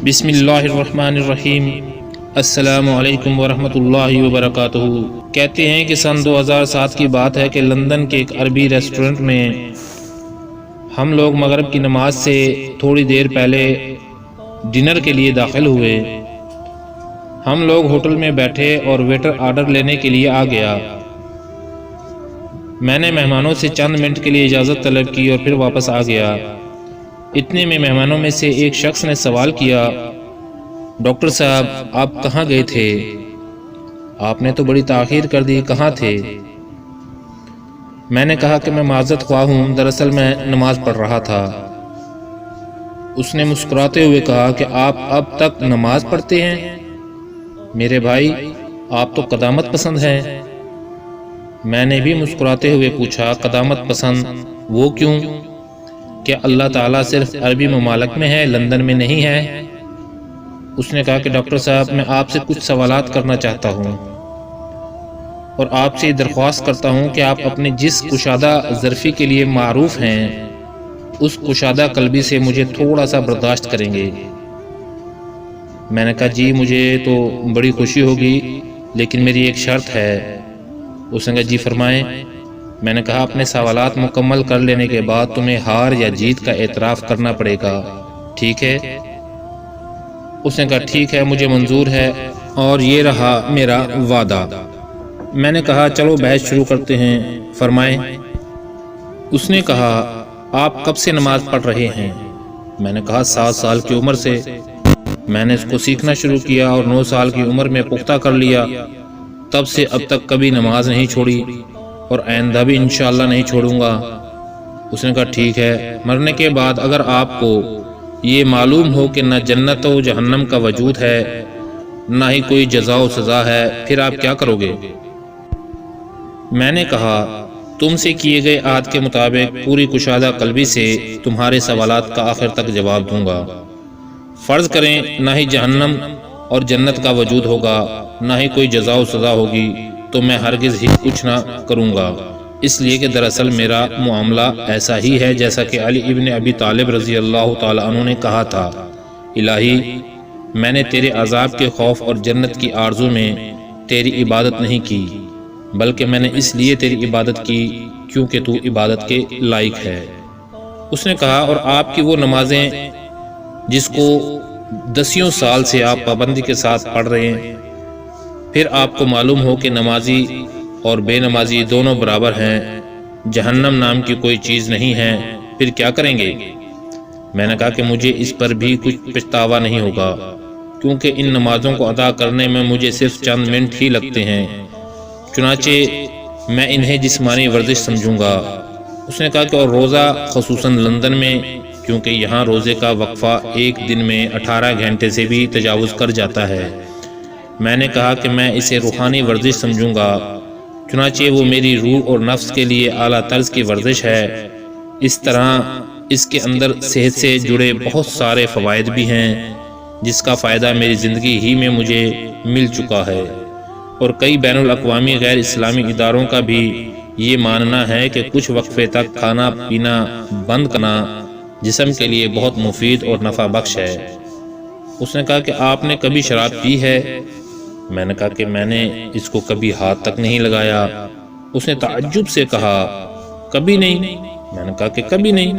بسم اللہ الرحمن الرحیم۔ السلام علیکم ورحمۃ اللہ وبرکاتہ۔ کہتے ہیں کہ سن 2007 کی بات ہے کہ لندن کے ایک عربی ریسٹورنٹ میں ہم لوگ مغرب کی نماز سے تھوڑی دیر پہلے ڈنر کے لیے داخل ہوئے۔ ہم لوگ ہوٹل میں بیٹھے اور ویٹر آرڈر لینے کے لیے آ گیا۔ میں نے مہمانوں سے چند منٹ کے لیے اجازت طلب کی اور پھر واپس آ گیا۔ اتنے میں مہمانوں میں سے ایک شخص نے سوال کیا، ڈاکٹر صاحب آپ کہاں گئے تھے؟ آپ نے تو بڑی تاخیر کر دی، کہاں تھے؟ میں نے کہا کہ میں معذرت خواہ ہوں، دراصل میں نماز پڑھ رہا تھا۔ اس نے مسکراتے ہوئے کہا کہ آپ اب تک نماز پڑھتے ہیں؟ میرے بھائی آپ تو قدامت پسند ہیں۔ میں نے بھی مسکراتے ہوئے پوچھا، قدامت پسند وہ کیوں؟ کیا اللہ تعالیٰ صرف عربی ممالک میں ہے، لندن میں نہیں ہے؟ اس نے کہا کہ ڈاکٹر صاحب میں آپ سے کچھ سوالات کرنا چاہتا ہوں اور آپ سے درخواست کرتا ہوں کہ آپ اپنے جس کشادہ ظرفی کے لیے معروف ہیں اس کشادہ قلبی سے مجھے تھوڑا سا برداشت کریں گے۔ میں نے کہا جی مجھے تو بڑی خوشی ہوگی، لیکن میری ایک شرط ہے۔ اس نے کہا جی فرمائیں۔ میں نے کہا اپنے سوالات مکمل کر لینے کے بعد تمہیں ہار یا جیت کا اعتراف کرنا پڑے گا، ٹھیک ہے؟ اس نے کہا ٹھیک ہے، مجھے منظور ہے اور یہ رہا میرا وعدہ۔ میں نے کہا چلو بحث شروع کرتے ہیں، فرمائیں۔ اس نے کہا آپ کب سے نماز پڑھ رہے ہیں؟ میں نے کہا 7 سال کی عمر سے۔ میں نے اس کو سیکھنا شروع کیا اور 9 سال کی عمر میں پختہ کر لیا، تب سے اب تک کبھی نماز نہیں چھوڑی اور آئندہ بھی انشاءاللہ نہیں چھوڑوں گا۔ اس نے کہا ٹھیک ہے، مرنے کے بعد اگر آپ کو یہ معلوم ہو کہ نہ جنت و جہنم کا وجود ہے نہ ہی کوئی جزا و سزا ہے، پھر آپ کیا کرو گے؟ میں نے کہا تم سے کیے گئے عہد کے مطابق پوری کشادہ قلبی سے تمہارے سوالات کا آخر تک جواب دوں گا۔ فرض کریں نہ ہی جہنم اور جنت کا وجود ہوگا نہ ہی کوئی جزا و سزا ہوگی، تو میں ہرگز ہی کچھ نہ کروں گا، اس لیے کہ دراصل میرا معاملہ ایسا ہی ہے جیسا کہ علی ابن ابی طالب رضی اللہ تعالیٰ عنہ نے کہا تھا، الہی میں نے تیرے عذاب کے خوف اور جنت کی آرزو میں تیری عبادت نہیں کی، بلکہ میں نے اس لیے تیری عبادت کی کیونکہ تو عبادت کے لائق ہے۔ اس نے کہا اور آپ کی وہ نمازیں جس کو 10 سال سے آپ پابندی کے ساتھ پڑھ رہے ہیں، پھر آپ کو معلوم ہو کہ نمازی اور بے نمازی دونوں برابر ہیں، جہنم نام کی کوئی چیز نہیں ہے، پھر کیا کریں گے؟ میں نے کہا کہ مجھے اس پر بھی کچھ پچھتاوا نہیں ہوگا، کیونکہ ان نمازوں کو ادا کرنے میں مجھے صرف چند منٹ ہی لگتے ہیں، چنانچہ میں انہیں جسمانی ورزش سمجھوں گا۔ اس نے کہا کہ اور روزہ خصوصاً لندن میں، کیونکہ یہاں روزے کا وقفہ ایک دن میں 18 گھنٹے سے بھی تجاوز کر جاتا ہے۔ میں نے کہا کہ میں اسے روحانی ورزش سمجھوں گا، چنانچہ وہ میری روح اور نفس کے لیے اعلیٰ طرز کی ورزش ہے۔ اس طرح اس کے اندر صحت سے جڑے بہت سارے فوائد بھی ہیں، جس کا فائدہ میری زندگی ہی میں مجھے مل چکا ہے، اور کئی بین الاقوامی غیر اسلامی اداروں کا بھی یہ ماننا ہے کہ کچھ وقفے تک کھانا پینا بند کرنا جسم کے لیے بہت مفید اور نفع بخش ہے۔ اس نے کہا کہ آپ نے کبھی شراب پی ہے؟ میں نے کہا کہ میں نے اس کو کبھی ہاتھ تک نہیں لگایا۔ اس نے تعجب سے کہا کبھی نہیں؟ میں نے کہا کہ کبھی نہیں۔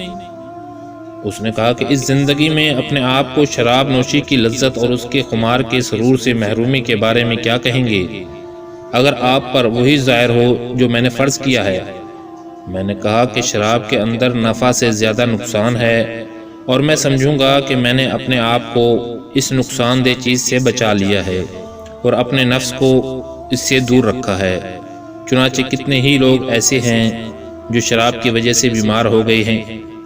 اس نے کہا کہ اس زندگی میں اپنے آپ کو شراب نوشی کی لذت اور اس کے خمار کے سرور سے محرومی کے بارے میں کیا کہیں گے، اگر آپ پر وہی ظاہر ہو جو میں نے فرض کیا ہے؟ میں نے کہا کہ شراب کے اندر نفع سے زیادہ نقصان ہے، اور میں سمجھوں گا کہ میں نے اپنے آپ کو اس نقصان دہ چیز سے بچا لیا ہے اور اپنے نفس کو اس سے دور رکھا ہے۔ چنانچہ کتنے ہی لوگ ایسے ہیں جو شراب کی وجہ سے بیمار ہو گئے ہیں،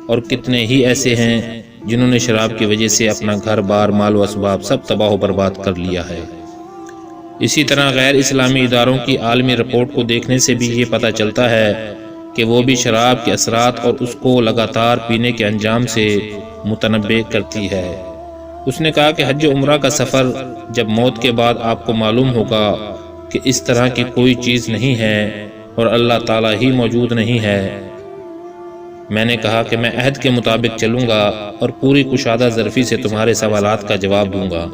اور کتنے ہی ایسے ہیں جنہوں نے شراب کی وجہ سے اپنا گھر بار مال و اسباب سب تباہ و برباد کر لیا ہے۔ اسی طرح غیر اسلامی اداروں کی عالمی رپورٹ کو دیکھنے سے بھی یہ پتہ چلتا ہے کہ وہ بھی شراب کے اثرات اور اس کو لگاتار پینے کے انجام سے متنبع کرتی ہے۔ اس نے کہا کہ حج و عمرہ کا سفر جب موت کے بعد آپ کو معلوم ہوگا کہ اس طرح کی کوئی چیز نہیں ہے اور اللہ تعالیٰ ہی موجود نہیں ہے، میں نے کہا کہ میں عہد کے مطابق چلوں گا اور پوری کشادہ ظرفی سے تمہارے سوالات کا جواب دوں گا۔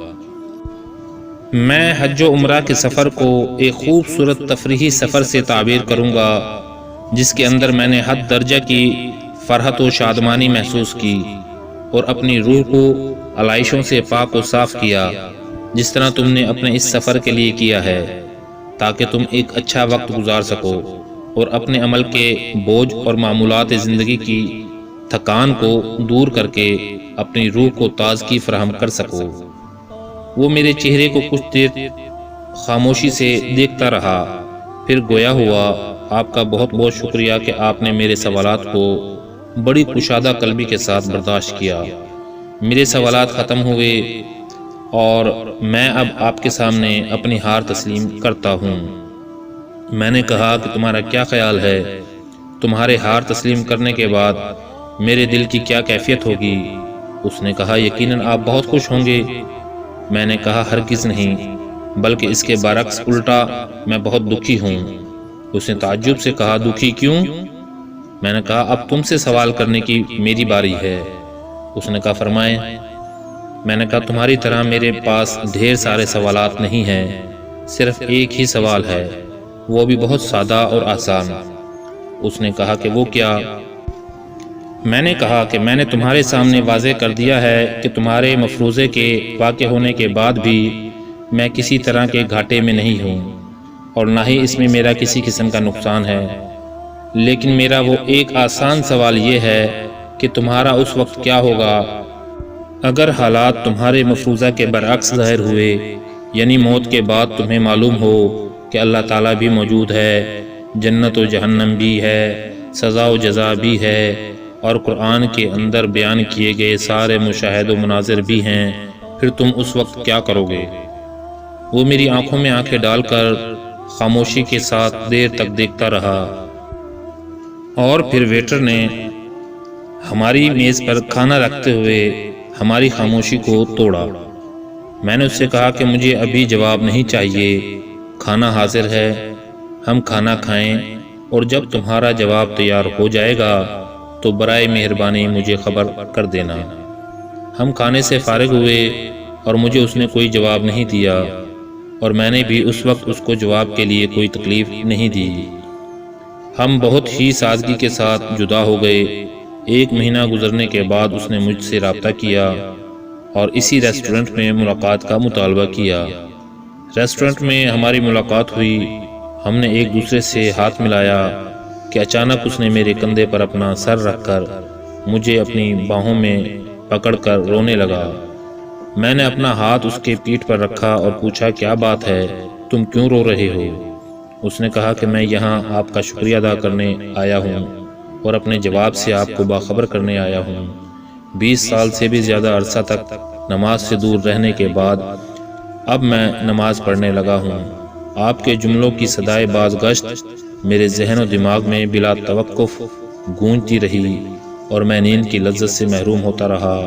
میں حج و عمرہ کے سفر کو ایک خوبصورت تفریحی سفر سے تعبیر کروں گا جس کے اندر میں نے حد درجہ کی فرحت و شادمانی محسوس کی اور اپنی روح کو علائشوں سے پاک و صاف کیا، جس طرح تم نے اپنے اس سفر کے لیے کیا ہے، تاکہ تم ایک اچھا وقت گزار سکو اور اپنے عمل کے بوجھ اور معمولات زندگی کی تھکان کو دور کر کے اپنی روح کو تازگی فراہم کر سکو۔ وہ میرے چہرے کو کچھ دیر خاموشی سے دیکھتا رہا، پھر گویا ہوا، آپ کا بہت بہت شکریہ کہ آپ نے میرے سوالات کو بڑی کشادہ قلبی کے ساتھ برداشت کیا۔ میرے سوالات ختم ہوئے اور میں اب آپ کے سامنے اپنی ہار تسلیم کرتا ہوں۔ میں نے کہا کہ تمہارا کیا خیال ہے؟ تمہارے ہار تسلیم کرنے کے بعد میرے دل کی کیا کیفیت ہوگی؟ اس نے کہا یقیناً آپ بہت خوش ہوں گے۔ میں نے کہا ہرگز نہیں، بلکہ اس کے برعکس الٹا میں بہت دکھی ہوں۔ اس نے تعجب سے کہا دکھی کیوں؟ میں نے کہا اب تم سے سوال کرنے کی میری باری ہے۔ اس نے کہا فرمائیں۔ میں نے کہا تمہاری طرح میرے پاس ڈھیر سارے سوالات نہیں ہیں، صرف ایک ہی سوال ہے، وہ بھی بہت سادہ اور آسان۔ اس نے کہا کہ وہ کیا؟ میں نے کہا کہ میں نے تمہارے سامنے واضح کر دیا ہے کہ تمہارے مفروضے کے واقع ہونے کے بعد بھی میں کسی طرح کے گھاٹے میں نہیں ہوں اور نہ ہی اس میں میرا کسی قسم کا نقصان ہے، لیکن میرا وہ ایک آسان سوال یہ ہے کہ تمہارا اس وقت کیا ہوگا اگر حالات تمہارے مفروضہ کے برعکس ظاہر ہوئے، یعنی موت کے بعد تمہیں معلوم ہو کہ اللہ تعالیٰ بھی موجود ہے، جنت و جہنم بھی ہے، سزا و جزا بھی ہے، اور قرآن کے اندر بیان کیے گئے سارے مشاہد و مناظر بھی ہیں، پھر تم اس وقت کیا کرو گے؟ وہ میری آنکھوں میں آنکھیں ڈال کر خاموشی کے ساتھ دیر تک دیکھتا رہا، اور پھر ویٹر نے ہماری میز پر کھانا رکھتے ہوئے ہماری خاموشی کو توڑا۔ میں نے اس سے کہا کہ مجھے ابھی جواب نہیں چاہیے، کھانا حاضر ہے، ہم کھانا کھائیں، اور جب تمہارا جواب تیار ہو جائے گا تو برائے مہربانی مجھے خبر کر دینا۔ ہم کھانے سے فارغ ہوئے اور مجھے اس نے کوئی جواب نہیں دیا، اور میں نے بھی اس وقت اس کو جواب کے لیے کوئی تکلیف نہیں دی۔ ہم بہت ہی سادگی کے ساتھ جدا ہو گئے۔ 1 مہینہ گزرنے کے بعد اس نے مجھ سے رابطہ کیا اور اسی ریسٹورنٹ میں ملاقات کا مطالبہ کیا۔ ریسٹورنٹ میں ہماری ملاقات ہوئی، ہم نے ایک دوسرے سے ہاتھ ملایا کہ اچانک اس نے میرے کندھے پر اپنا سر رکھ کر مجھے اپنی باہوں میں پکڑ کر رونے لگا۔ میں نے اپنا ہاتھ اس کے پیٹھ پر رکھا اور پوچھا کیا بات ہے، تم کیوں رو رہے ہو؟ اس نے کہا کہ میں یہاں آپ کا شکریہ ادا کرنے آیا ہوں اور اپنے جواب سے آپ کو باخبر کرنے آیا ہوں۔ 20 سال سے بھی زیادہ عرصہ تک نماز سے دور رہنے کے بعد اب میں نماز پڑھنے لگا ہوں۔ آپ کے جملوں کی صدائے بازگشت میرے ذہن و دماغ میں بلا توقف گونجتی رہی اور میں نیند کی لذت سے محروم ہوتا رہا۔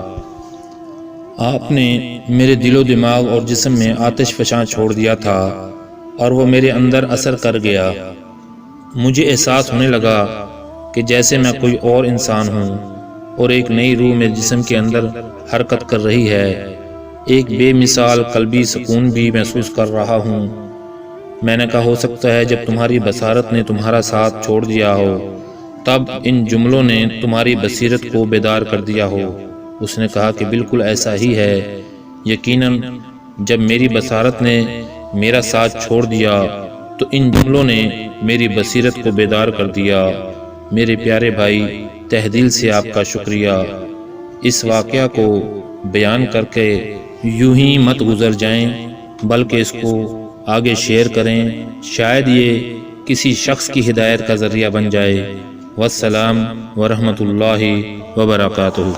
آپ نے میرے دل و دماغ اور جسم میں آتش فشاں چھوڑ دیا تھا اور وہ میرے اندر اثر کر گیا۔ مجھے احساس ہونے لگا کہ جیسے میں کوئی اور انسان ہوں اور ایک نئی روح میرے جسم کے اندر حرکت کر رہی ہے۔ ایک بے مثال قلبی سکون بھی محسوس کر رہا ہوں۔ میں نے کہا ہو سکتا ہے جب تمہاری بصارت نے تمہارا ساتھ چھوڑ دیا ہو تب ان جملوں نے تمہاری بصیرت کو بیدار کر دیا ہو۔ اس نے کہا کہ بالکل ایسا ہی ہے، یقیناً جب میری بصارت نے میرا ساتھ چھوڑ دیا تو ان جملوں نے میری بصیرت کو بیدار کر دیا۔ میرے پیارے بھائی، تہ دل سے آپ کا شکریہ۔ اس واقعہ کو بیان کر کے یوں ہی مت گزر جائیں، بلکہ اس کو آگے شیئر کریں، شاید یہ کسی شخص کی ہدایت کا ذریعہ بن جائے۔ والسلام ورحمۃ اللہ وبرکاتہ۔